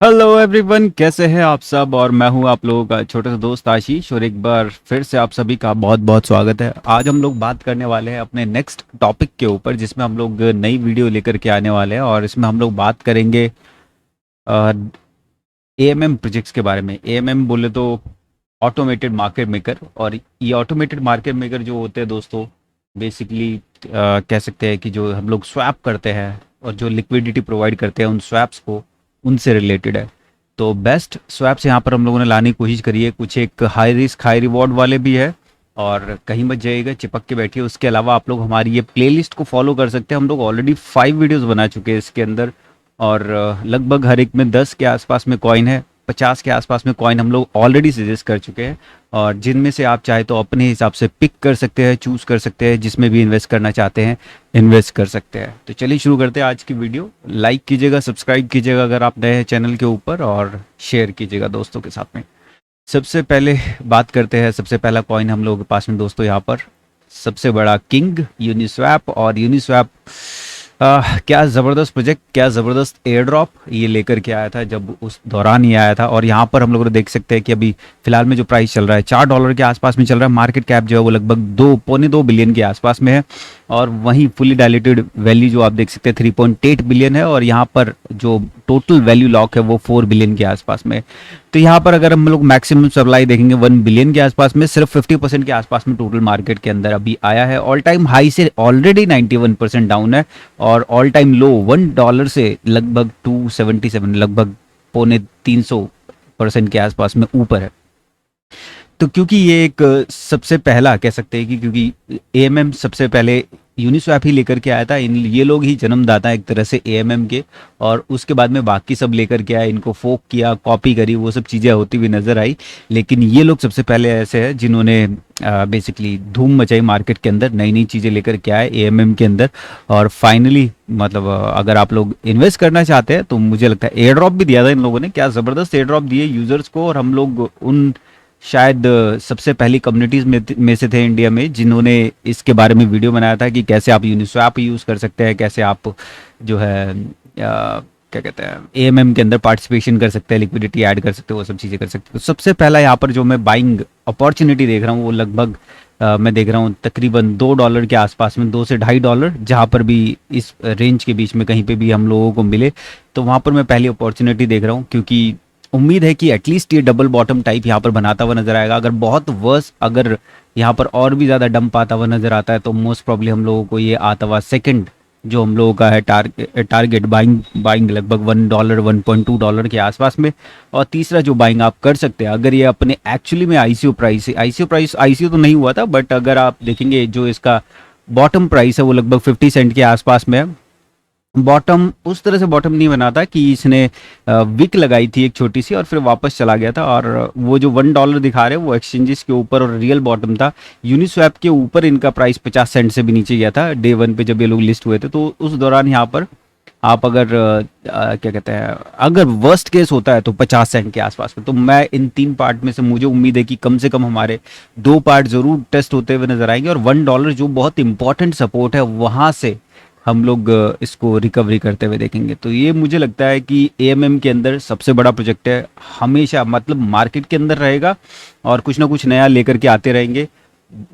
Hello everyone, कैसे हैं आप सब। और मैं हूं आप लोगों का छोटा सा दोस्त आशीष, और एक बार फिर से आप सभी का बहुत बहुत स्वागत है। आज हम लोग बात करने वाले हैं अपने नेक्स्ट टॉपिक के ऊपर, जिसमें हम लोग नई वीडियो लेकर के आने वाले हैं। और इसमें हम लोग बात करेंगे एएमएम प्रोजेक्ट्स के बारे में। एएमएम बोले तो ऑटोमेटेड मार्केट मेकर। और ये ऑटोमेटेड मार्केट मेकर जो होते हैं दोस्तों, बेसिकली कह सकते हैं कि जो हम लोग स्वैप करते हैं और जो लिक्विडिटी प्रोवाइड करते हैं उन स्वैप्स को, उनसे रिलेटेड है। तो बेस्ट स्वैप्स यहाँ पर हम लोगों ने लाने की कोशिश करी है। कुछ एक हाई रिस्क हाई रिवॉर्ड वाले भी है, और कहीं मत जाइएगा, चिपक के बैठिए। उसके अलावा आप लोग हमारी ये प्लेलिस्ट को फॉलो कर सकते हैं। हम लोग ऑलरेडी 5 वीडियोस बना चुके हैं इसके अंदर, और लगभग हर एक में 10 के आसपास में कॉइन है, 50 के आसपास में कॉइन हम लोग ऑलरेडी सजेस्ट कर चुके हैं। और जिनमें से आप चाहे तो अपने हिसाब से पिक कर सकते हैं, चूज कर सकते हैं, जिसमें भी इन्वेस्ट करना चाहते हैं इन्वेस्ट कर सकते हैं। तो चलिए शुरू करते हैं आज की वीडियो। लाइक कीजिएगा, सब्सक्राइब कीजिएगा अगर आप नए हैं चैनल के ऊपर, और शेयर कीजिएगा दोस्तों के साथ में। सबसे पहले बात करते हैं, सबसे पहला कॉइन हम लोगों के पास में दोस्तों यहाँ पर सबसे बड़ा किंग यूनिस्वैप। और यूनिस्वैप क्या ज़बरदस्त प्रोजेक्ट, क्या ज़बरदस्त एयर ड्रॉप ये लेकर के आया था, जब उस दौरान ही आया था। और यहाँ पर हम लोग देख सकते हैं कि अभी फिलहाल में जो प्राइस चल रहा है $4 के आसपास में चल रहा है। मार्केट कैप जो है वो लगभग 2.2 बिलियन के आसपास में है। और वहीं फुली डायलेटेड वैल्यू जो आप देख सकते हैं 3.8 बिलियन है। और यहाँ पर जो टोटल वैल्यू लॉक है वो 4 बिलियन के आसपास में है। तो यहाँ पर अगर हम लोग मैक्सिमम सप्लाई देखेंगे 1 बिलियन के आसपास में, सिर्फ 50% के आसपास में टोटल मार्केट के अंदर अभी आया है। ऑल टाइम हाई से ऑलरेडी 91% डाउन है, और ऑल टाइम लो $1 से लगभग 277, लगभग 250 300% के आसपास में ऊपर है। तो क्योंकि ये एक सबसे पहला कह सकते हैं कि क्योंकि एएमएम सबसे पहले यूनिस्वैप ही लेकर के आया था, इन ये लोग ही जन्मदाता एक तरह से एएमएम के। और उसके बाद में बाकी सब लेकर के आए, इनको फोक किया, कॉपी करी, वो सब चीज़ें होती हुई नजर आई। लेकिन ये लोग सबसे पहले ऐसे हैं जिन्होंने बेसिकली धूम मचाई मार्केट के अंदर, नई नई चीज़ें लेकर के आए एएमएम के अंदर। और फाइनली मतलब अगर आप लोग इन्वेस्ट करना चाहते हैं तो मुझे लगता है एयर ड्रॉप भी दिया था इन लोगों ने, क्या ज़बरदस्त एयर ड्रॉप दिए यूज़र्स को। और हम लोग उन शायद सबसे पहली कम्युनिटीज़ में से थे इंडिया में जिन्होंने इसके बारे में वीडियो बनाया था कि कैसे आप यूनिस्वैप यूज़ कर सकते हैं, कैसे आप जो है क्या कहते हैं एएमएम के अंदर पार्टिसिपेशन कर सकते हैं, लिक्विडिटी ऐड कर सकते हैं, वो सब चीज़ें कर सकते हैं। तो सबसे पहला यहाँ पर जो मैं बाइंग अपॉर्चुनिटी देख रहा हूँ वो लगभग मैं देख रहा हूँ तकरीबन $2 के आसपास में, 2 से $2.5, जहाँ पर भी इस रेंज के बीच में कहीं पे भी हम लोगों को मिले तो वहाँ पर मैं पहली अपॉर्चुनिटी देख रहा हूँ। क्योंकि उम्मीद है कि एटलीस्ट ये डबल बॉटम टाइप यहाँ पर बनाता हुआ नजर आएगा। अगर बहुत वर्स, अगर यहाँ पर और भी ज़्यादा डंप आता हुआ नजर आता है तो मोस्ट प्रॉब्ली हम लोगों को ये आता हुआ सेकंड जो हम लोगों का है टारगेट बाइंग बाइंग लगभग $1 $1.2 के आसपास में। और तीसरा जो बाइंग आप कर सकते हैं, अगर ये अपने एक्चुअली में आईसीओ तो नहीं हुआ था, बट अगर आप देखेंगे जो इसका बॉटम प्राइस है वो लगभग 50 सेंट के आसपास में है। बॉटम उस तरह से बॉटम नहीं बना था कि इसने विक लगाई थी एक छोटी सी और फिर वापस चला गया था। और वो जो $1 दिखा रहे हैं वो एक्सचेंजेस के ऊपर और रियल बॉटम था। यूनिस्वैप के ऊपर इनका प्राइस 50 सेंट से भी नीचे गया था डे 1 पे जब ये लोग लिस्ट हुए थे। तो उस दौरान यहाँ पर आप अगर क्या कहते हैं, अगर वर्स्ट केस होता है तो 50 सेंट के आसपास में। तो मैं इन 3 पार्ट में से मुझे उम्मीद है कि कम से कम हमारे 2 पार्ट जरूर टेस्ट होते हुए नजर आएंगे, और $1 जो बहुत इंपॉर्टेंट सपोर्ट है वहां से हम लोग इसको रिकवरी करते हुए देखेंगे। तो ये मुझे लगता है कि एएमएम के अंदर सबसे बड़ा प्रोजेक्ट है, हमेशा मतलब मार्केट के अंदर रहेगा और कुछ ना कुछ नया लेकर के आते रहेंगे।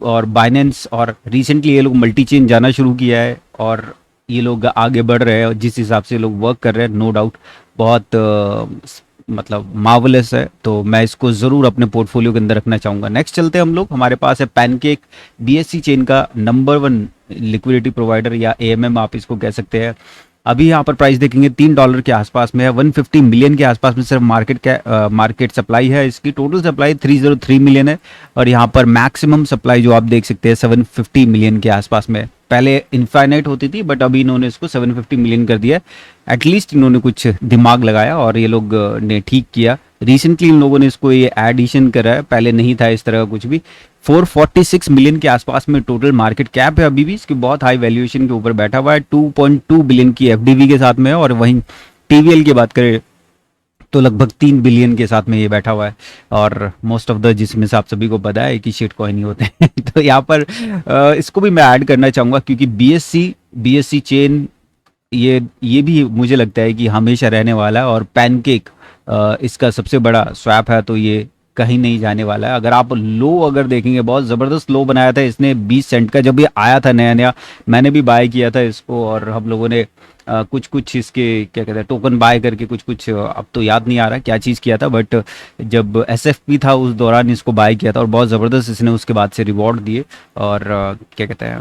और बाइनेंस और रिसेंटली ये लोग मल्टी चेन जाना शुरू किया है, और ये लोग आगे बढ़ रहे हैं, और जिस हिसाब से लोग वर्क कर रहे हैं नो डाउट बहुत मतलब मार्वलस है। तो मैं इसको ज़रूर अपने पोर्टफोलियो के अंदर रखना चाहूँगा। नेक्स्ट चलते हैं हम लोग, हमारे पास है पैनकेक, बीएससी चेन का नंबर 1 लिक्विडिटी प्रोवाइडर या एएमएम आप इसको कह सकते हैं। अभी यहाँ पर प्राइस देखेंगे $3 के आसपास में है, 150 मिलियन के आसपास में सिर्फ मार्केट सप्लाई है। इसकी टोटल सप्लाई 303 मिलियन है, और यहाँ पर मैक्सिमम सप्लाई जो आप देख सकते हैं 750 मिलियन के आसपास में। पहले इनफाइनाइट होती थी बट अभी इन्होंने इसको 750 मिलियन कर दिया है। एटलीस्ट इन्होंने कुछ दिमाग लगाया और ये लोग ने ठीक किया। रिसेंटली इन लोगों ने इसको ये एडिशन करा है, पहले नहीं था इस तरह का कुछ भी। 446 मिलियन के आसपास में टोटल मार्केट कैप है अभी भी, इसकी बहुत हाई वैल्यूएशन के ऊपर बैठा हुआ है। 2.2 बिलियन की एफडीवी के साथ में है, और वहीं टीवीएल की बात करें तो लगभग 3 बिलियन के साथ में ये बैठा हुआ है। और मोस्ट ऑफ द, जिसमें से आप सभी को पता है कि शिट कॉइन ही होते हैं तो यहाँ पर इसको भी मैं ऐड करना चाहूँगा, क्योंकि बीएससी चेन ये भी मुझे लगता है कि हमेशा रहने वाला है। और पैनकेक इसका सबसे बड़ा स्वैप है, तो ये कहीं नहीं जाने वाला है। अगर आप लो अगर देखेंगे, बहुत ज़बरदस्त लो बनाया था इसने 20 सेंट का, जब ये आया था नया नया, मैंने भी बाय किया था इसको, और हम लोगों ने कुछ कुछ इसके क्या कहते हैं टोकन बाय करके कुछ कुछ, अब तो याद नहीं आ रहा क्या चीज़ किया था, बट जब एसएफपी था उस दौरान इसको बाय किया था, और बहुत ज़बरदस्त इसने उसके बाद से रिवॉर्ड दिए, और क्या कहते हैं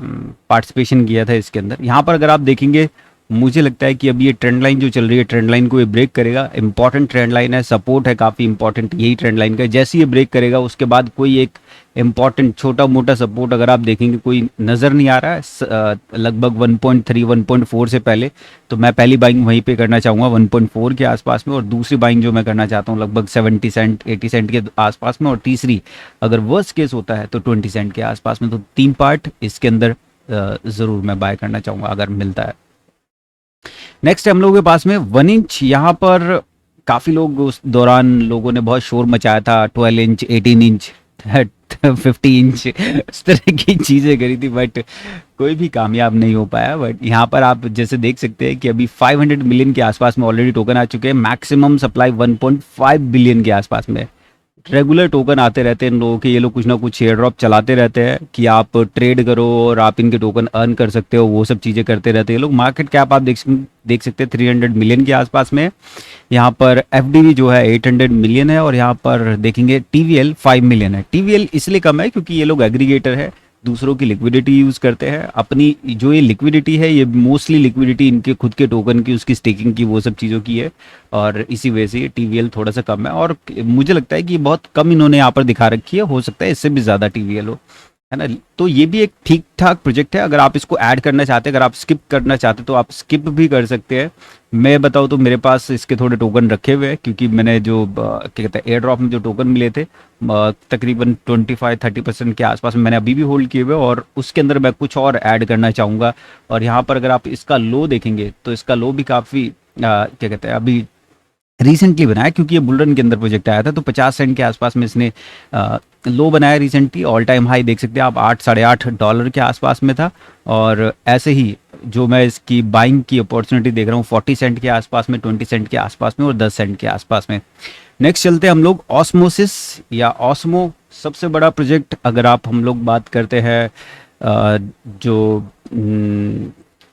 पार्टिसिपेशन किया था इसके अंदर। यहाँ पर अगर आप देखेंगे, मुझे लगता है कि अब ये ट्रेंड लाइन जो चल रही है, ट्रेंड लाइन को ये ब्रेक करेगा। इंपॉर्टेंट ट्रेंड लाइन है, सपोर्ट है काफ़ी इंपॉर्टेंट यही ट्रेंड लाइन का। जैसे ये ब्रेक करेगा उसके बाद कोई एक इंपॉर्टेंट छोटा मोटा सपोर्ट अगर आप देखेंगे कोई नज़र नहीं आ रहा है लगभग 1.3 1.4 से पहले, तो मैं पहली बाइंग वहीं पे करना चाहूँगा 1.4 के आसपास में, और दूसरी बाइंग जो मैं करना चाहता हूँ लगभग 70 सेंट 80 सेंट के आसपास में, और तीसरी अगर वर्स्ट केस होता है तो 20 सेंट के आसपास में। तो 3 पार्ट इसके अंदर ज़रूर मैं बाय करना चाहूँगा अगर मिलता है। नेक्स्ट हम लोगों के पास में 1 इंच, यहाँ पर काफ़ी लोग उस दौरान लोगों ने बहुत शोर मचाया था, 12 इंच 18 इंच 50 इंच इस तरह की चीज़ें करी थी, बट कोई भी कामयाब नहीं हो पाया। बट यहाँ पर आप जैसे देख सकते हैं कि अभी 500 मिलियन के आसपास में ऑलरेडी टोकन आ चुके हैं, मैक्सिमम सप्लाई 1.5 बिलियन के आसपास में। रेगुलर टोकन आते रहते हैं इन लोगों के, ये लोग कुछ ना कुछ एयर ड्रॉप चलाते रहते हैं कि आप ट्रेड करो और आप इनके टोकन अर्न कर सकते हो, वो सब चीज़ें करते रहते हैं ये लोग। मार्केट कैप आप देख सकते हैं 300 मिलियन के आसपास में। यहाँ पर एफडीवी जो है 800 मिलियन है, और यहाँ पर देखेंगे टीवीएल 5 मिलियन है। टीवीएल इसलिए कम है क्योंकि ये लोग एग्रीगेटर है, दूसरों की लिक्विडिटी यूज़ करते हैं। अपनी जो ये लिक्विडिटी है, ये मोस्टली लिक्विडिटी इनके खुद के टोकन की, उसकी स्टेकिंग की, वो सब चीज़ों की है, और इसी वजह से ये टीवीएल थोड़ा सा कम है। और मुझे लगता है कि बहुत कम इन्होंने यहाँ पर दिखा रखी है, हो सकता है इससे भी ज़्यादा टीवीएल हो, है ना। तो ये भी एक ठीक ठाक प्रोजेक्ट है। अगर आप इसको ऐड करना चाहते हैं, अगर आप स्किप करना चाहते हैं तो आप स्किप भी कर सकते हैं। मैं बताऊँ तो मेरे पास इसके थोड़े टोकन रखे हुए हैं, क्योंकि मैंने जो क्या कहते हैं एयर ड्रॉप में जो टोकन मिले थे तकरीबन 25-30% के आसपास में मैंने अभी भी होल्ड किए हुए, और उसके अंदर मैं कुछ और ऐड करना चाहूँगा। और यहाँ पर अगर आप इसका लो देखेंगे तो इसका लो भी काफ़ी क्या कहते हैं अभी रिसेंटली बनाया, क्योंकि ये बुल रन के अंदर प्रोजेक्ट आया था, तो 50 सेंट के आसपास में इसने लो बनाया रिसेंटली। ऑल टाइम हाई देख सकते हैं आप, 8-8.5 डॉलर के आसपास में था। और ऐसे ही जो मैं इसकी बाइंग की अपॉर्चुनिटी देख रहा हूँ 40 सेंट के आसपास में, 20 सेंट के आसपास में, और 10 सेंट के आसपास में। नेक्स्ट चलते हैं हम लोग ऑस्मोसिस या ऑस्मो, सबसे बड़ा प्रोजेक्ट अगर आप हम लोग बात करते हैं जो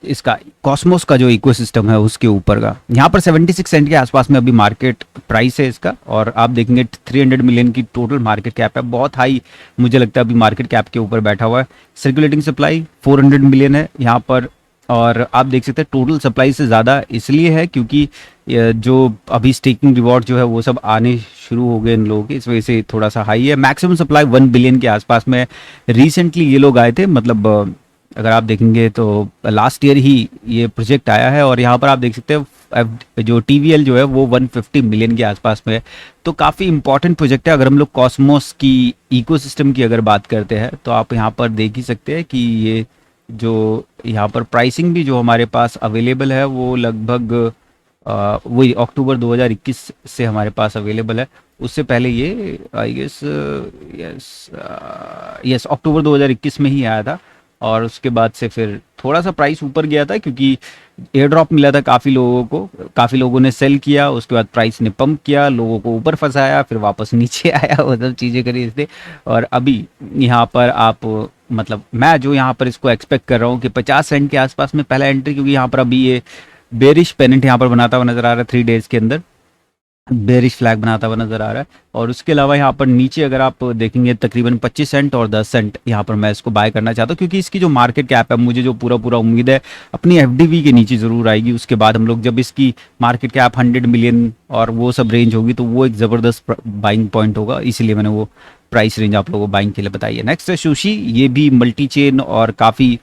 इसका कॉस्मोस का जो इकोसिस्टम है उसके ऊपर का, यहाँ पर 76 सेंट के आसपास में अभी मार्केट प्राइस है इसका, और आप देखेंगे 300 मिलियन की टोटल मार्केट कैप है, बहुत हाई मुझे लगता है अभी मार्केट कैप के ऊपर बैठा हुआ है। सर्कुलेटिंग सप्लाई 400 मिलियन है यहाँ पर, और आप देख सकते हैं टोटल सप्लाई से ज़्यादा इसलिए है क्योंकि जो अभी स्टेकिंग रिवॉर्ड जो है वो सब आने शुरू हो गए इन लोगों के, इस वजह से थोड़ा सा हाई है। मैक्सिमम सप्लाई 1 बिलियन के आसपास में रिसेंटली ये लोग आए थे, मतलब अगर आप देखेंगे तो लास्ट ईयर ही ये प्रोजेक्ट आया है। और यहाँ पर आप देख सकते हैं जो टीवीएल जो है वो 150 मिलियन के आसपास में है, तो काफ़ी इंपॉर्टेंट प्रोजेक्ट है। अगर हम लोग कॉस्मोस की इकोसिस्टम की अगर बात करते हैं तो आप यहाँ पर देख ही सकते हैं कि ये जो यहाँ पर प्राइसिंग भी जो हमारे पास अवेलेबल है वो लगभग वही अक्टूबर 2021 से हमारे पास अवेलेबल है। उससे पहले ये आई गेस यस अक्टूबर 2021 में ही आया था, और उसके बाद से फिर थोड़ा सा प्राइस ऊपर गया था क्योंकि एयर ड्रॉप मिला था काफ़ी लोगों को, काफ़ी लोगों ने सेल किया, उसके बाद प्राइस ने पंप किया, लोगों को ऊपर फंसाया, फिर वापस नीचे आया, वो सब चीज़ें करी इसलिए। और अभी यहाँ पर आप मतलब मैं जो यहाँ पर इसको एक्सपेक्ट कर रहा हूँ कि 50 सेंट के आसपास में पहला एंट्री, क्योंकि यहाँ पर अभी ये बेरिश पेनेंट यहाँ पर बनाता हुआ नजर आ रहा है, 3 डेज के अंदर बेरिश फ्लैग बनाता हुआ नजर आ रहा है। और उसके अलावा यहाँ पर नीचे अगर आप देखेंगे तकरीबन 25 सेंट और 10 सेंट यहाँ पर मैं इसको बाय करना चाहता हूँ, क्योंकि इसकी जो मार्केट कैप है मुझे जो पूरा उम्मीद है अपनी एफडीवी के नीचे ज़रूर आएगी। उसके बाद हम लोग जब इसकी मार्केट कैप 100 मिलियन और वो सब रेंज होगी तो वो एक ज़बरदस्त बाइंग पॉइंट होगा, इसीलिए मैंने वो प्राइस रेंज आप लोगों को बाइंग के लिए बताई है। नेक्स्ट है सुशी, ये भी मल्टी चेन और काफ़ी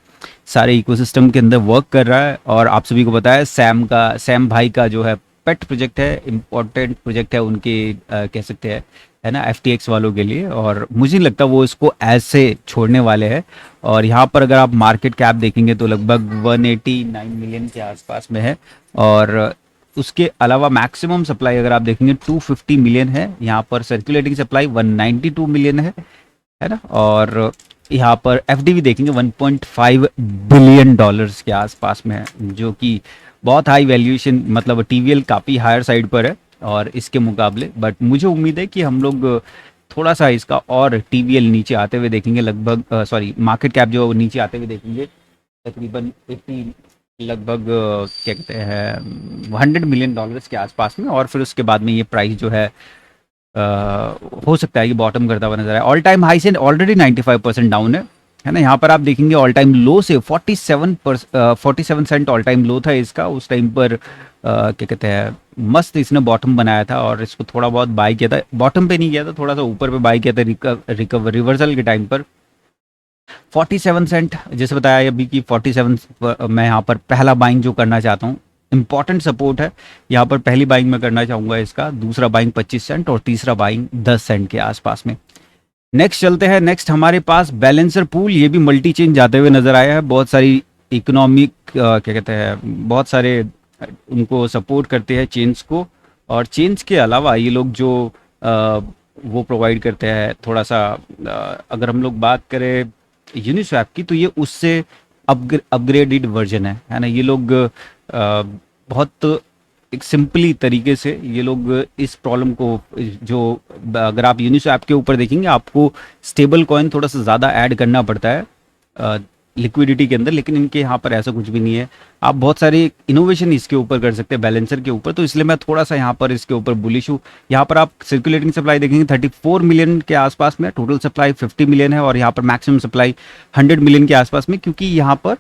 सारे इकोसिस्टम के अंदर वर्क कर रहा है, और आप सभी को पता है सैम भाई का जो है पेट प्रोजेक्ट है, इम्पोर्टेंट प्रोजेक्ट है उनके कह सकते हैं, है ना, एफटीएक्स वालों के लिए, और मुझे नहीं लगता वो इसको ऐसे छोड़ने वाले हैं। और यहाँ पर अगर आप मार्केट कैप देखेंगे तो लगभग 189 मिलियन के आसपास में है, और उसके अलावा मैक्सिमम सप्लाई अगर आप देखेंगे 250 मिलियन है, यहाँ पर सर्कुलेटिंग सप्लाई 192 मिलियन है ना। और यहाँ पर एफडीवी देखेंगे 1.5 बिलियन डॉलर्स के आसपास में है, जो कि बहुत हाई वैल्यूएशन, मतलब टीवीएल काफ़ी हायर साइड पर है। और इसके मुकाबले, बट मुझे उम्मीद है कि हम लोग थोड़ा सा इसका और टीवीएल नीचे आते हुए देखेंगे, लगभग सॉरी मार्केट कैप जो नीचे आते हुए देखेंगे तकरीबन 80, लगभग क्या कहते हैं $100 मिलियन के आसपास में, और फिर उसके बाद में ये प्राइस जो है अ, हो सकता है कि बॉटम करता हुआ नजर आए। ऑल टाइम हाई से ऑलरेडी 95% डाउन है ना। यहाँ पर आप देखेंगे ऑल टाइम लो से 47 सेंट ऑल टाइम लो था इसका उस टाइम पर, क्या कहते हैं मस्त इसने बॉटम बनाया था और इसको थोड़ा बहुत बाई किया था, बॉटम पे नहीं किया था, थोड़ा सा ऊपर पे बाई किया था रिकवर रिवर्सल के टाइम पर 47 सेंट। जैसे बताया अभी कि 47 मैं यहाँ पर पहला बाइंग जो करना चाहता हूँ, इंपॉर्टेंट सपोर्ट है यहाँ पर, पहली बाइंग मैं करना चाहूंगा इसका, दूसरा बाइंग 25 सेंट और तीसरा बाइंग 10 सेंट के आसपास में। नेक्स्ट चलते हैं, नेक्स्ट हमारे पास बैलेंसर पूल, ये भी मल्टी चेन जाते हुए नजर आया है। बहुत सारी इकोनॉमिक क्या कहते हैं बहुत सारे उनको सपोर्ट करते हैं चेन्स को, और चेन्स के अलावा ये लोग जो वो प्रोवाइड करते हैं थोड़ा सा, अगर हम लोग बात करें यूनिस्वैप की, तो ये उससे अपग्रेडेड वर्जन है ना। ये लोग बहुत एक सिंपली तरीके से ये लोग इस प्रॉब्लम को जो, अगर आप यूनिस्वैप के ऊपर देखेंगे आपको स्टेबल कॉइन थोड़ा सा ज़्यादा ऐड करना पड़ता है लिक्विडिटी के अंदर, लेकिन इनके यहाँ पर ऐसा कुछ भी नहीं है। आप बहुत सारी इनोवेशन इसके ऊपर कर सकते हैं बैलेंसर के ऊपर, तो इसलिए मैं थोड़ा सा यहाँ पर इसके ऊपर बुलिश हूँ। यहाँ पर आप सर्कुलेटिंग सप्लाई देखेंगे 34 मिलियन के आसपास में, टोटल सप्लाई 50 मिलियन है, और यहाँ पर मैक्सिमम सप्लाई 100 मिलियन के आसपास में, क्योंकि यहाँ पर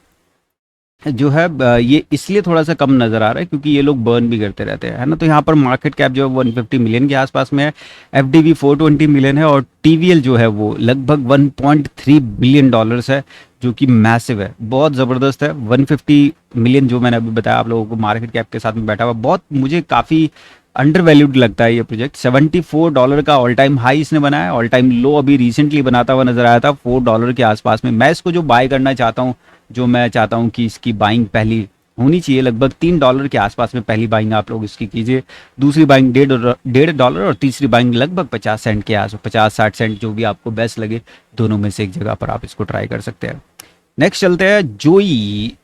जो है ये इसलिए थोड़ा सा कम नजर आ रहा है क्योंकि ये लोग बर्न भी करते रहते हैं, है ना। तो यहाँ पर मार्केट कैप जो है 150 मिलियन के आसपास में है, एफडीवी 420 मिलियन है, और टीवीएल जो है वो लगभग 1.3 बिलियन डॉलर्स है, जो कि मैसिव है, बहुत ज़बरदस्त है। 150 मिलियन जो मैंने अभी बताया आप लोगों को मार्केट कैप के साथ में बैठा हुआ, बहुत मुझे काफ़ी अंडर वैल्यूड लगता है ये प्रोजेक्ट। $74 का ऑल टाइम हाई इसने बनाया, ऑल टाइम लो अभी रिसेंटली बनाता हुआ नजर आया था $4 के आसपास में। मैं इसको जो बाय करना चाहता हूँ, जो मैं चाहता हूँ कि इसकी बाइंग पहली होनी चाहिए, लगभग $3 के आसपास में पहली बाइंग आप लोग इसकी कीजिए, दूसरी बाइंग $1.5 और तीसरी बाइंग लगभग 50 सेंट के आसपास, 50-60 सेंट जो भी आपको बेस्ट लगे, दोनों में से एक जगह पर आप इसको ट्राई कर सकते हैं। नेक्स्ट चलते हैं जोई,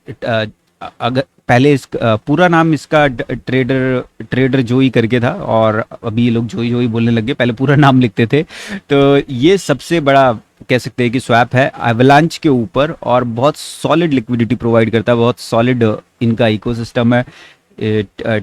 अगर पहले इस पूरा नाम इसका ट्रेडर जोई करके था, और अभी ये लोग जोई जोई बोलने लगे, पहले पूरा नाम लिखते थे। तो ये सबसे बड़ा कह सकते हैं कि स्वैप है एवलांच के ऊपर, और बहुत सॉलिड लिक्विडिटी प्रोवाइड करता है, बहुत सॉलिड इनका इकोसिस्टम है।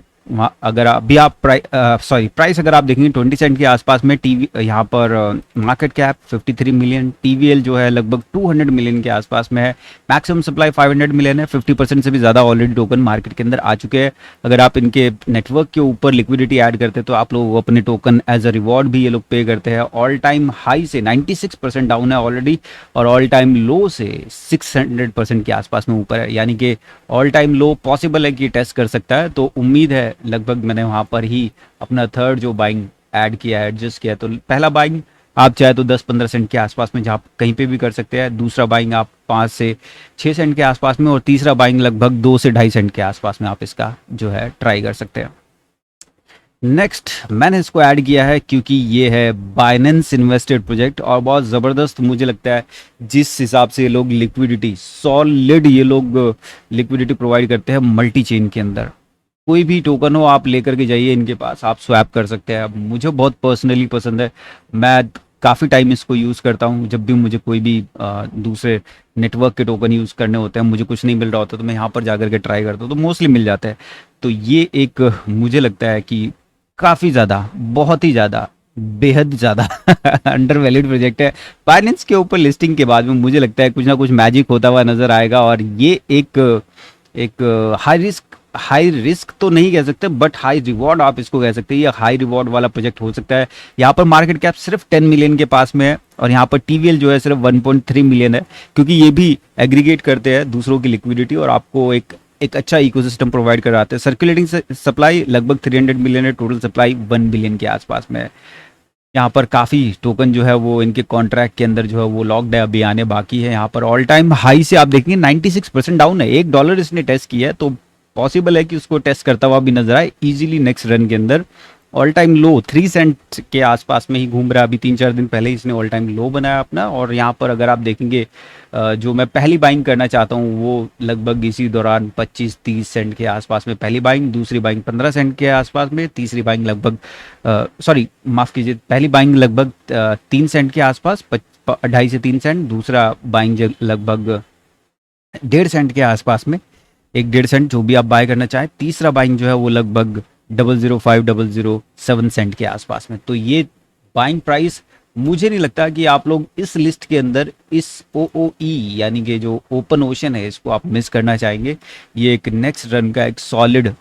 अगर अभी आप प्राइस अगर आप देखेंगे 20 सेंट के आसपास में, टीवी यहाँ पर मार्केट कैप 53 मिलियन, टीवीएल जो है लगभग 200 मिलियन के आसपास में है, मैक्सिमम सप्लाई 500 मिलियन है, 50% से भी ज़्यादा ऑलरेडी टोकन मार्केट के अंदर आ चुके हैं। अगर आप इनके नेटवर्क के ऊपर लिक्विडिटी ऐड करते हैं तो आप लोग अपने टोकन एज अ रिवॉर्ड भी ये लोग पे करते हैं। ऑल टाइम हाई से 96% डाउन है ऑलरेडी, और ऑल टाइम लो से 600% के आसपास में ऊपर है, यानी कि ऑल टाइम लो पॉसिबल है कि टेस्ट कर सकता है। तो उम्मीद है, लगभग मैंने वहाँ पर ही अपना थर्ड जो बाइंग ऐड किया है, एडजस्ट किया है, तो पहला बाइंग आप चाहे तो 10-15 सेंट के आसपास में जहाँ कहीं पे भी कर सकते हैं, दूसरा बाइंग आप 5 से 6 सेंट के आसपास में, और तीसरा बाइंग लगभग 2 से 2.5 सेंट के आसपास में आप इसका जो है ट्राई कर सकते हैं। नेक्स्ट मैंने इसको ऐड किया है क्योंकि ये है बाइनेंस इन्वेस्टेड प्रोजेक्ट, और बहुत ज़बरदस्त मुझे लगता है जिस हिसाब से ये लोग लिक्विडिटी सॉलिड ये लोग लिक्विडिटी प्रोवाइड करते हैं मल्टी चेन के अंदर। कोई भी टोकन हो आप लेकर के जाइए इनके पास, आप स्वैप कर सकते हैं। अब मुझे बहुत पर्सनली पसंद है, मैं काफ़ी टाइम इसको यूज़ करता हूँ। जब भी मुझे कोई भी दूसरे नेटवर्क के टोकन यूज़ करने होते हैं, मुझे कुछ नहीं मिल रहा होता, तो मैं यहाँ पर जाकर के ट्राई करता हूँ, तो मोस्टली मिल जाता है। तो ये एक मुझे लगता है कि काफ़ी ज़्यादा, बहुत ही ज़्यादा, बेहद ज़्यादा अंडर वैलिड प्रोजेक्ट है। बाइनेंस के ऊपर लिस्टिंग के बाद में मुझे लगता है कुछ ना कुछ मैजिक होता हुआ नज़र आएगा, और ये एक हाई रिस्क तो नहीं कह सकते, बट हाई रिवॉर्ड आप इसको कह सकते हैं। ये हाई रिवॉर्ड वाला प्रोजेक्ट हो सकता है। यहाँ पर मार्केट कैप सिर्फ 10 मिलियन के पास में है, और यहाँ पर टीवीएल जो है सिर्फ 1.3 मिलियन है, क्योंकि ये भी एग्रीगेट करते हैं दूसरों की लिक्विडिटी और आपको एक अच्छा इकोसिस्टम प्रोवाइड कराते हैं। सर्कुलेटिंग सप्लाई लगभग 300 मिलियन है, टोटल सप्लाई 1 बिलियन के आसपास में है। यहाँ पर काफ़ी टोकन जो है वो इनके कॉन्ट्रैक्ट के अंदर जो है वो लॉक्ड है, अभी आने बाकी है। यहाँ पर ऑल टाइम हाई से आप देखेंगे 96% डाउन है, $1 इसने टेस्ट किया है, तो पॉसिबल है कि उसको टेस्ट करता हुआ भी नजर आए इजीली नेक्स्ट रन के अंदर। ऑल टाइम लो 3 सेंट के आसपास में ही घूम रहा है। अभी 3-4 दिन पहले ही इसने ऑल टाइम लो बनाया अपना। और यहाँ पर अगर आप देखेंगे जो मैं पहली बाइंग करना चाहता हूँ वो लगभग इसी दौरान 25-30 सेंट के आसपास में पहली बाइंग, दूसरी बाइंग 15 सेंट के आसपास में, तीसरी बाइंग लगभग सॉरी माफ़ कीजिए, पहली बाइंग लगभग 3 सेंट के आसपास, 2.5 से 3 सेंट, दूसरा बाइंग लगभग 1.5 सेंट के आसपास में, 1-1.5 सेंट जो भी आप बाय करना चाहें। तीसरा बाइंग जो है वो लगभग 0.05007 के आसपास में। तो ये बाइंग प्राइस, मुझे नहीं लगता कि आप लोग इस लिस्ट के अंदर इस OOE यानी कि जो ओपन ओशन है इसको आप मिस करना चाहेंगे। ये एक नेक्स्ट रन का एक सॉलिड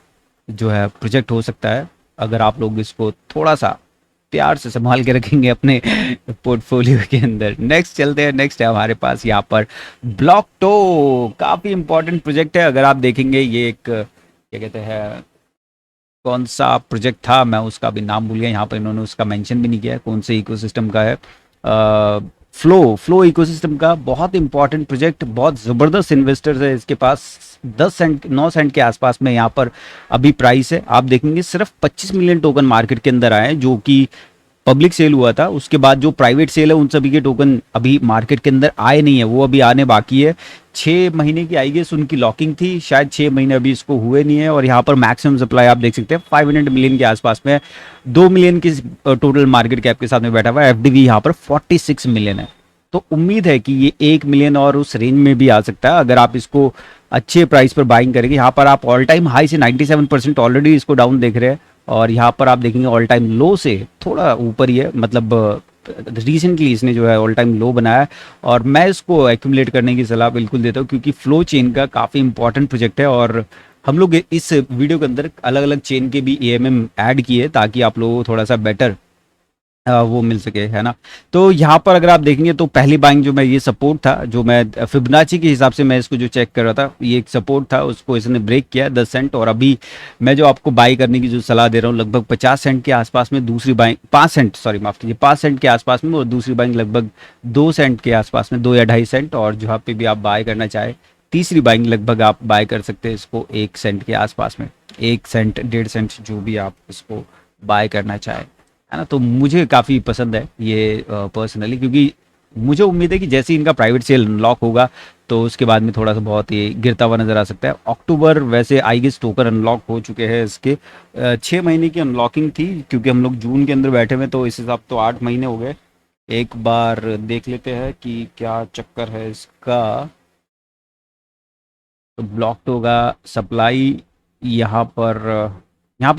जो है प्रोजेक्ट हो सकता है अगर आप लोग इसको थोड़ा सा प्यार से संभाल के रखेंगे अपने पोर्टफोलियो के अंदर। नेक्स्ट चलते हैं। नेक्स्ट है हमारे पास यहाँ पर ब्लॉकटो। काफ़ी इंपॉर्टेंट प्रोजेक्ट है। अगर आप देखेंगे ये एक क्या कहते हैं, कौन सा प्रोजेक्ट था, मैं उसका भी नाम भूल गया। यहाँ पर इन्होंने उसका मेंशन भी नहीं किया है कौन से इकोसिस्टम का है। फ्लो इकोसिस्टम का बहुत इंपॉर्टेंट प्रोजेक्ट, बहुत ज़बरदस्त इन्वेस्टर्स है इसके पास। 10 सेंट 9 सेंट के आसपास में यहाँ पर अभी प्राइस है। आप देखेंगे सिर्फ 25 मिलियन टोकन मार्केट के अंदर आए हैं, जो कि पब्लिक सेल हुआ था। उसके बाद जो प्राइवेट सेल है उन सभी के टोकन अभी मार्केट के अंदर आए नहीं है, वो अभी आने बाकी है। 6 महीने की आई गेस उनकी लॉकिंग थी, शायद 6 महीने अभी इसको हुए नहीं है। और यहाँ पर मैक्सिमम सप्लाई आप देख सकते हैं 500 मिलियन के आसपास में, 2 मिलियन की टोटल मार्केट कैप के साथ में बैठा हुआ है। FDV यहाँ पर 46 मिलियन है। तो उम्मीद है कि ये 1 मिलियन और उस रेंज में भी आ सकता है अगर आप इसको अच्छे प्राइस पर बाइंग करेंगे। यहाँ पर आप ऑल टाइम हाई से 97% ऑलरेडी इसको डाउन देख रहे हैं। और यहाँ पर आप देखेंगे ऑल टाइम लो से थोड़ा ऊपर ही है, मतलब रिसेंटली इसने जो है ऑल टाइम लो बनाया है। और मैं इसको एक्यूमुलेट करने की सलाह बिल्कुल देता हूँ, क्योंकि फ्लो चेन का काफ़ी इंपॉर्टेंट प्रोजेक्ट है। और हम लोग इस वीडियो के अंदर अलग अलग चेन के भी AMM ऐड किए ताकि आप लोगों को थोड़ा सा बेटर वो मिल सके, है ना। तो यहाँ पर अगर आप देखेंगे तो पहली बाइंग जो मैं, ये सपोर्ट था जो मैं फिबोनाची के हिसाब से मैं इसको जो चेक कर रहा था, ये एक सपोर्ट था, उसको इसने ब्रेक किया 10 सेंट। और अभी मैं जो आपको बाई करने की जो सलाह दे रहा हूँ लगभग 50 सेंट के आसपास में, दूसरी बाइंग 5 सेंट, सॉरी माफ कीजिए 5 सेंट के आसपास में, और दूसरी बाइंग लगभग 2 सेंट के आसपास में, 2 या 2.5 सेंट। और जहाँ पे भी आप बाय करना चाहे तीसरी बाइंग लगभग आप बाय कर सकते हैं इसको 1 सेंट के आसपास में, 1 सेंट 1.5 सेंट जो भी आप इसको बाय करना चाहे, है ना। तो मुझे काफ़ी पसंद है ये पर्सनली, क्योंकि मुझे उम्मीद है कि जैसे ही इनका प्राइवेट सेल अनलॉक होगा तो उसके बाद में थोड़ा सा बहुत ये गिरता हुआ नज़र आ सकता है। अक्टूबर वैसे आई गेस टोकन अनलॉक हो चुके हैं इसके, 6 महीने की अनलॉकिंग थी, क्योंकि हम लोग जून के अंदर बैठे हुए, तो इस हिसाब तो 8 महीने हो गए। एक बार देख लेते हैं कि क्या चक्कर है इसका। तो ब्लॉकटो का सप्लाई यहाँ पर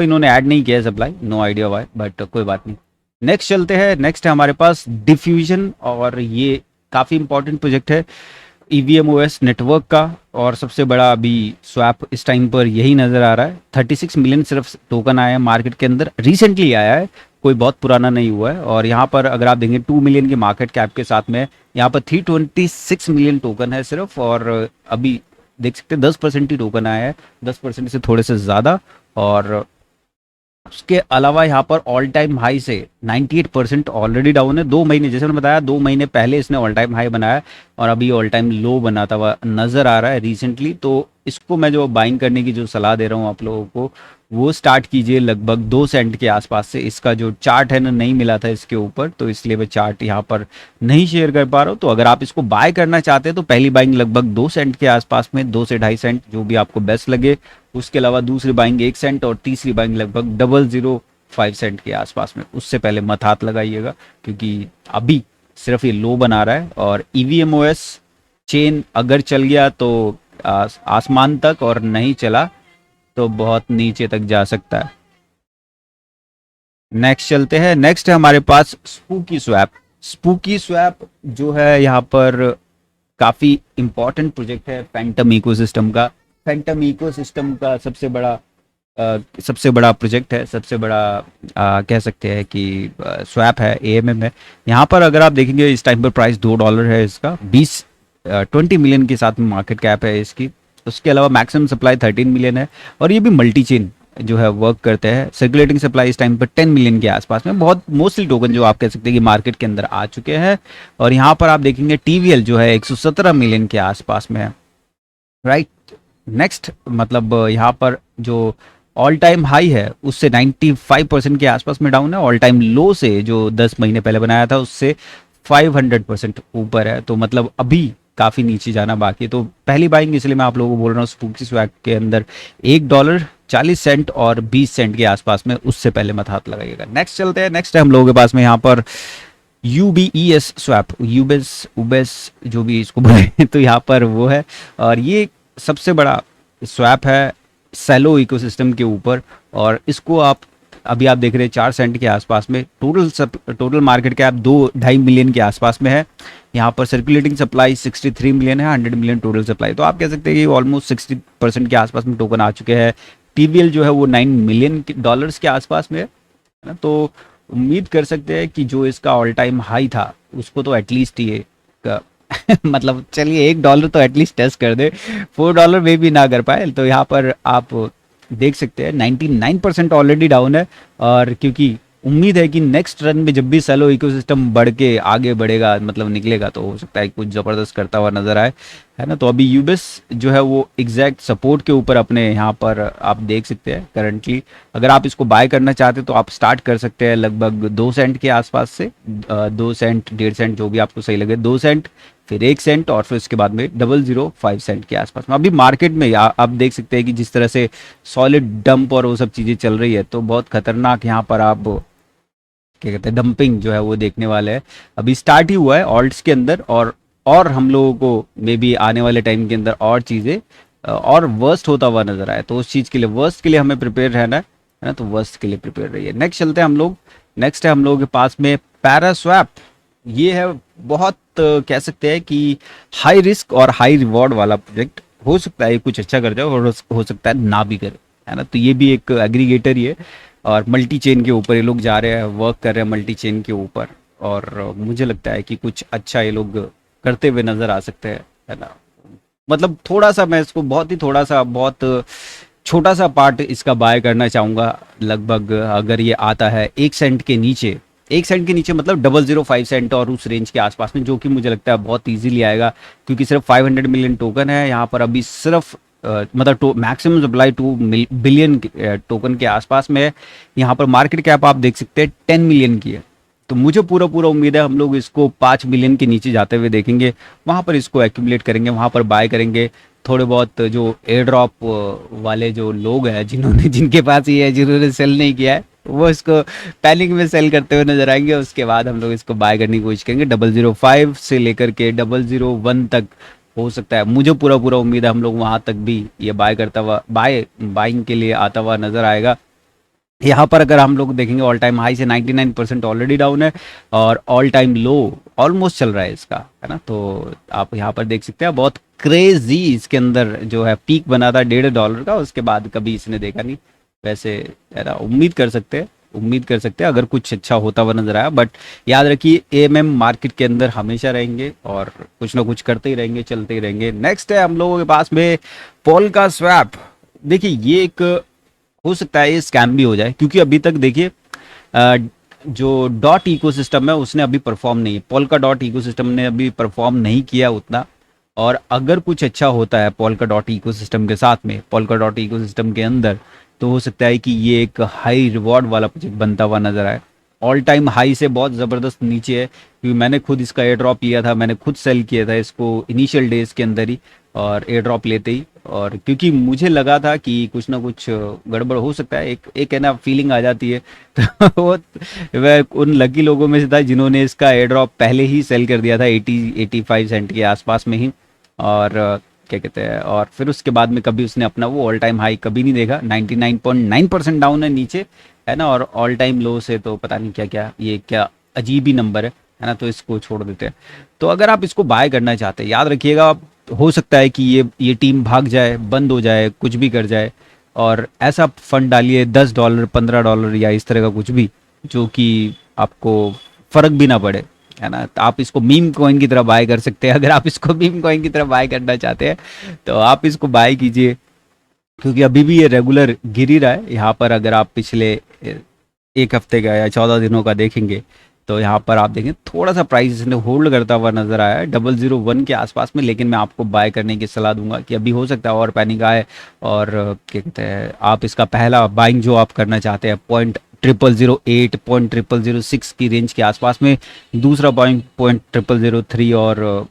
इन्होंने ऐड नहीं किया है supply, no idea why, but कोई बात नहीं। नेक्स्ट चलते हैं। नेक्स्ट है हमारे पास डिफ्यूजन, और ये काफ़ी इंपॉर्टेंट प्रोजेक्ट है EVMOS नेटवर्क का। और सबसे बड़ा अभी स्वैप इस टाइम पर यही नज़र आ रहा है। 36 मिलियन सिर्फ टोकन आया है मार्केट के अंदर, रिसेंटली आया है, कोई बहुत पुराना नहीं हुआ है। और यहाँ पर अगर आप देखेंगे 2 मिलियन की मार्केट कैप के साथ में यहाँ पर 326 मिलियन टोकन है सिर्फ। और अभी देख सकते हैं 10% ही टोकन आया है, 10% से थोड़े से ज़्यादा। और उसके अलावा यहाँ पर ऑल टाइम हाई से 98% ऑलरेडी डाउन है। 2 महीने, जैसे मैंने बताया 2 महीने पहले इसने ऑल टाइम हाई बनाया और अभी ऑल टाइम लो बनाता हुआ नज़र आ रहा है रिसेंटली। तो इसको मैं जो बाइंग करने की जो सलाह दे रहा हूँ आप लोगों को, वो स्टार्ट कीजिए लगभग 2 सेंट के आसपास से। इसका जो चार्ट है ना, नहीं मिला था इसके ऊपर, तो इसलिए मैं चार्ट यहाँ पर नहीं शेयर कर पा रहा हूँ। तो अगर आप इसको बाय करना चाहते हैं तो पहली बाइंग लगभग 2 सेंट के आसपास में, 2 से 2.5 सेंट जो भी आपको बेस्ट लगे। उसके अलावा दूसरी बाइंग 1 सेंट और तीसरी बाइंग लगभग 0.005 सेंट के आसपास में। उससे पहले मत हाथ लगाइएगा, क्योंकि अभी सिर्फ ये लो बना रहा है। और EVMOS चेन अगर चल गया तो आसमान तक, और नहीं चला तो बहुत नीचे तक जा सकता है। नेक्स्ट चलते हैं। नेक्स्ट है हमारे पास स्पूकी स्वैप। स्पूकी स्वैप जो है यहाँ पर काफ़ी इंपॉर्टेंट प्रोजेक्ट है फैंटम इकोसिस्टम का। फैंटम इकोसिस्टम का सबसे बड़ा प्रोजेक्ट है, सबसे बड़ा कह सकते हैं कि स्वैप है, AMM है। यहाँ पर अगर आप देखेंगे इस टाइम पर प्राइस $2 है इसका, 20 मिलियन के साथ में मार्केट कैप है इसकी। उसके अलावा मैक्सिमम सप्लाई 13 मिलियन है, और ये भी मल्टी चेन जो है वर्क करते हैं। सर्कुलेटिंग सप्लाई इस टाइम पर 10 मिलियन के आसपास में, बहुत मोस्टली टोकन जो आप कह सकते हैं कि मार्केट के अंदर आ चुके हैं। और यहाँ पर आप देखेंगे TVL जो है 117 मिलियन के आसपास में है, राइट। नेक्स्ट मतलब यहाँ पर जो ऑल टाइम हाई है उससे 95% के आसपास में डाउन है, ऑल टाइम लो से जो 10 महीने पहले बनाया था उससे 500% ऊपर है। तो मतलब अभी काफ़ी नीचे जाना बाकी है। तो पहली बाइंग इसलिए मैं आप लोगों को बोल रहा हूँ स्पूकी स्वैग के अंदर $1 40 और 20 सेंट के आसपास में, उससे पहले मत हाथ लगाइएगा। नेक्स्ट चलते हैं। नेक्स्ट है हम लोगों के पास में यहाँ पर यूबीईएस स्वैप, यूबेस उबेस जो भी इसको बोले तो यहाँ पर वो है, और ये सबसे बड़ा स्वैप है सेलो इकोसिस्टम के ऊपर। और इसको आप अभी आप देख रहे हैं 4 सेंट के आसपास में, टोटल मार्केट कैप 2-2.5 मिलियन के आसपास में है। यहाँ पर सर्कुलेटिंग सप्लाई 63 मिलियन है, 100 मिलियन टोटल सप्लाई। तो आप कह सकते हैं कि ऑलमोस्ट 60% के आसपास में टोकन आ चुके हैं। टीवीएल जो है वो $9 मिलियन के आसपास में है ना। तो उम्मीद कर सकते हैं कि जो इसका ऑल टाइम हाई था उसको तो एटलीस्ट ये का मतलब चलिए $1 तो एटलीस्ट टेस्ट कर दे, $4 में भी ना कर पाए। तो यहाँ पर आप देख सकते हैं 99% ऑलरेडी डाउन है। और क्योंकि उम्मीद है कि नेक्स्ट रन में जब भी सेलो इकोसिस्टम बढ़ के आगे बढ़ेगा, मतलब निकलेगा, तो हो सकता है कुछ ज़बरदस्त करता हुआ नजर आए, है ना। तो अभी यूबिस जो है वो एग्जैक्ट सपोर्ट के ऊपर अपने यहाँ पर आप देख सकते हैं करंटली। अगर आप इसको बाय करना चाहते हैं तो आप स्टार्ट कर सकते हैं लगभग 2 सेंट के आसपास से, 2 सेंट 1.5 सेंट जो भी आपको सही लगे, 2 सेंट फिर 1 सेंट और फिर उसके बाद में 0.005 सेंट के आसपास में। अभी मार्केट में आप देख सकते हैं कि जिस तरह से सॉलिड डंप और वो सब चीज़ें चल रही है, तो बहुत खतरनाक यहाँ पर आप क्या कहते हैं डंपिंग जो है वो देखने वाले हैं। अभी स्टार्ट ही हुआ है ऑल्ट्स के अंदर, और हम लोगों को मे बी आने वाले टाइम के अंदर और चीज़ें और वर्स्ट होता हुआ नजर आए। तो उस चीज़ के लिए, वर्स्ट के लिए हमें प्रिपेयर रहना है ना, तो वर्स्ट के लिए प्रिपेयर रहिए। नेक्स्ट चलते हैं हम लोग। नेक्स्ट है हम लोगों के पास में पैरास्वैप। ये है बहुत कह सकते हैं कि हाई रिस्क और हाई रिवॉर्ड वाला प्रोजेक्ट। हो सकता है कुछ अच्छा कर जाए और हो सकता है ना भी करे, है ना। तो ये भी एक एग्रीगेटर ही है और मल्टी चेन के ऊपर ये लोग जा रहे हैं, वर्क कर रहे हैं मल्टी चेन के ऊपर। और मुझे लगता है कि कुछ अच्छा ये लोग करते हुए नजर आ सकते हैं, है ना। मतलब थोड़ा सा मैं इसको बहुत ही थोड़ा सा बहुत छोटा सा पार्ट इसका बाय करना चाहूँगा। लगभग अगर ये आता है 1 सेंट के नीचे, 1 सेंट के नीचे मतलब 0.005 सेंट और उस रेंज के आसपास में, जो कि मुझे लगता है बहुत इजीली आएगा, क्योंकि सिर्फ 500 मिलियन टोकन है यहाँ पर अभी। सिर्फ मतलब मैक्सिमम सप्लाई 2 बिलियन टोकन के आसपास में है। यहाँ पर मार्केट कैप आप देख सकते हैं 10 मिलियन की है। तो मुझे पूरा पूरा उम्मीद है हम लोग इसको 5 मिलियन के नीचे जाते हुए देखेंगे, वहाँ पर इसको एक्यूमुलेट करेंगे, वहाँ पर बाय करेंगे। थोड़े बहुत जो एयर ड्रॉप वाले जो लोग हैं जिनके पास ये है, जिन्होंने सेल नहीं किया है, वो इसको पैनिक में सेल करते हुए नजर आएंगे। उसके बाद हम लोग इसको बाय करने की कोशिश करेंगे 0.005 से लेकर के 0.001 तक। हो सकता है, मुझे पूरा पूरा उम्मीद है हम लोग वहां तक भी ये बाय करता हुआ, बाइंग के लिए आता हुआ नजर आएगा। यहाँ पर अगर हम लोग देखेंगे ऑल टाइम हाई से 99% ऑलरेडी डाउन है और ऑल टाइम लो ऑलमोस्ट चल रहा है इसका, है ना। तो आप यहाँ पर देख सकते हैं बहुत क्रेजी इसके अंदर जो है पीक बना था $1.5 का, उसके बाद कभी इसने देखा नहीं। वैसे है ना, उम्मीद कर सकते हैं अगर कुछ अच्छा होता हुआ नजर आया। बट याद रखिए एएमएम मार्केट के अंदर हमेशा रहेंगे और कुछ ना कुछ करते ही रहेंगे, चलते ही रहेंगे। नेक्स्ट है हम लोगों के पास में पोल्का स्वैप। देखिए ये एक हो सकता है ये स्कैम भी हो जाए, क्योंकि अभी तक देखिए जो डॉट इकोसिस्टम है उसने अभी परफॉर्म नहीं, पोल्का डॉट इकोसिस्टम ने अभी परफॉर्म नहीं किया उतना। और अगर कुछ अच्छा होता है पोल्का डॉट इकोसिस्टम के साथ में, पोल्का डॉट इकोसिस्टम के अंदर, तो हो सकता है कि ये एक हाई रिवॉर्ड वाला प्रोजेक्ट बनता हुआ नजर आए। ऑल टाइम हाई से बहुत ज़बरदस्त नीचे है, क्योंकि मैंने खुद इसका एयर ड्रॉप लिया था, मैंने खुद सेल किया था इसको इनिशियल डेज के अंदर ही, और एयर ड्रॉप लेते ही। और क्योंकि मुझे लगा था कि कुछ ना कुछ गड़बड़ हो सकता है, एक है ना फीलिंग आ जाती है तो वो वह उन लकी लोगों में से था जिन्होंने इसका एयर ड्रॉप पहले ही सेल कर दिया था 80-85 सेंट के आसपास में ही। और क्या कहते हैं, और फिर उसके बाद में कभी उसने अपना वो ऑल टाइम हाई कभी नहीं देखा। 99.9% डाउन है नीचे, है ना। और ऑल टाइम लो से तो पता नहीं क्या क्या, ये क्या अजीब ही नंबर है ना। तो इसको छोड़ देते हैं। तो अगर आप इसको बाय करना चाहते हैं, याद रखिएगा हो सकता है कि ये टीम भाग जाए, बंद हो जाए, कुछ भी कर जाए, और ऐसा फंड डालिए $10 $15 या इस तरह का कुछ भी, जो कि आपको फर्क भी ना पड़े, है ना। तो आप इसको मीम कॉइन की तरह बाय कर सकते हैं। अगर आप इसको मीम कॉइन की तरह बाय करना चाहते हैं तो आप इसको बाय कीजिए, क्योंकि अभी भी ये रेगुलर गिर ही रहा है। यहाँ पर अगर आप पिछले 1 हफ्ते का या 14 दिनों का देखेंगे, तो यहाँ पर आप देखें थोड़ा सा प्राइस इसने होल्ड करता हुआ नजर आया है 001 के आसपास में, लेकिन मैं आपको बाय करने की सलाह दूंगा कि अभी हो सकता है और पैनिक आए और क्या कहते हैं, आप इसका पहला बाइंग जो आप करना चाहते हैं पॉइंट 0008 0.0006 की रेंज के आसपास में, दूसरा बाइंग 0.0003 और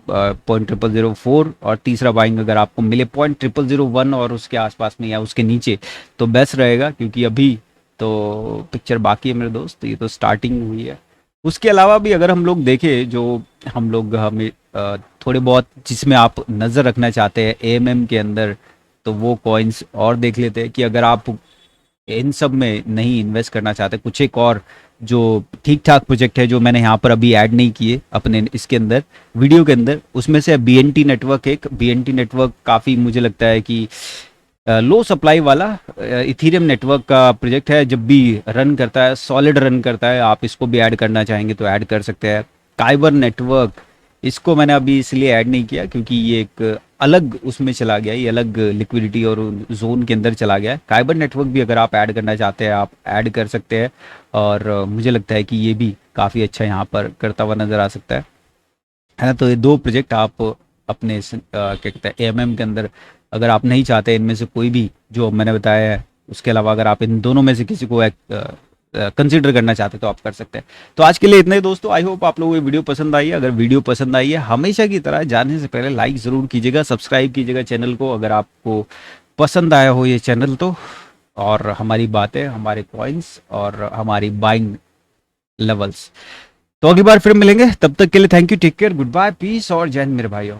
0.0004, और तीसरा बाइंग अगर आपको मिले 0.0001 और उसके आसपास में या उसके नीचे तो बेस्ट रहेगा, क्योंकि अभी तो पिक्चर बाकी है मेरे दोस्त, ये तो स्टार्टिंग हुई है। उसके अलावा भी अगर हम लोग देखें, जो हम लोग हमें थोड़े बहुत जिसमें आप नज़र रखना चाहते हैं एएमएम के अंदर, तो वो कॉइन्स और देख लेते हैं कि अगर आप इन सब में नहीं इन्वेस्ट करना चाहते, कुछ एक और जो ठीक ठाक प्रोजेक्ट है जो मैंने यहाँ पर अभी ऐड नहीं किए अपने इसके अंदर वीडियो के अंदर, उसमें से बीएनटी नेटवर्क, एक बीएनटी नेटवर्क काफ़ी मुझे लगता है कि लो सप्लाई वाला इथीरियम नेटवर्क का प्रोजेक्ट है, जब भी रन करता है सॉलिड रन करता है, आप इसको भी ऐड करना चाहेंगे तो ऐड कर सकते हैं। काइबर नेटवर्क, इसको मैंने अभी इसलिए ऐड नहीं किया क्योंकि ये एक अलग उसमें चला गया, ये अलग लिक्विडिटी और जोन के अंदर चला गया है। काइबर नेटवर्क भी अगर आप ऐड करना चाहते हैं आप ऐड कर सकते हैं, और मुझे लगता है कि ये भी काफ़ी अच्छा यहाँ पर करता हुआ नज़र आ सकता है ना। तो ये दो प्रोजेक्ट आप अपने क्या कहते हैं एएमएम के अंदर, अगर आप नहीं चाहते इनमें से कोई भी जो मैंने बताया है, उसके अलावा अगर आप इन दोनों में से किसी को कंसिडर करना चाहते तो आप कर सकते हैं। तो आज के लिए इतना ही दोस्तों, आई होप आप लोगों को ये वीडियो पसंद आई है। अगर वीडियो पसंद आई है हमेशा की तरह जाने से पहले लाइक ज़रूर कीजिएगा, सब्सक्राइब कीजिएगा चैनल को अगर आपको पसंद आया हो ये चैनल तो, और हमारी बातें, हमारे कॉइन्स और हमारी बाइंग लेवल्स। तो अगली बार फिर मिलेंगे, तब तक के लिए thank you, take care, good bye, peace और जय हिंद मेरे भाइयों।